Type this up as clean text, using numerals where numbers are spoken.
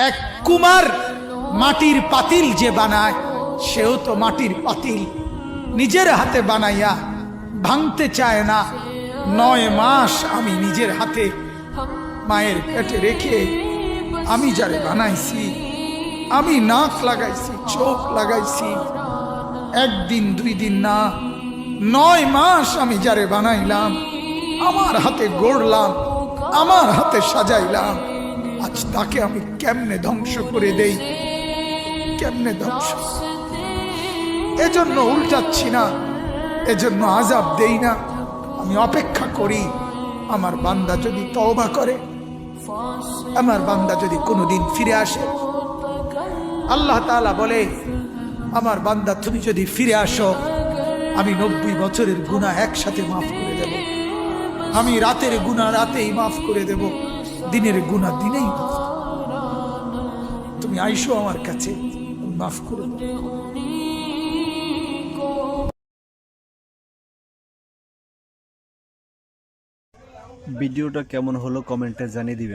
এক কুমার মাটির পাতিল যে বানায়, সেও তো মাটির পাতিল নিজের হাতে বানাইয়া ভাঙতে চায় না। 9 মাস আমি নিজের হাতে মায়ের পেটে রেখে আমি যারে বানাইছি, আমি নাক লাগাইছি, চোখ লাগাইছি, 1 দিন 2 দিন না, 9 মাস আমি যারে বানাইলাম, আমার হাতে গড়লাম, আমার হাতে সাজাইলাম, আজ তাকে আমি কেমনে ধ্বংস করে দেই, কেমনে ধ্বংস। এজন্য উল্টাচ্ছি না, এজন্য আযাব দেই না, আমি অপেক্ষা করি আমার বান্দা যদি তওবা করে, আমার বান্দা যদি কোনোদিন ফিরে আসে। আল্লাহ তাআলা বলে, আমার বান্দা তুমি যদি ফিরে আসো, আমি 90 বছরের গুনাহ একসাথে মাফ করে দেব। আমি রাতের গুনাহ রাতেই মাফ করে দেব, দিনের গুনাহ দিনেই মাফ। তুমি আইসো আমার কাছে, মাফ করে দেব। ভিডিওটা কেমন হলো কমেন্টে জানিয়ে দিবেন।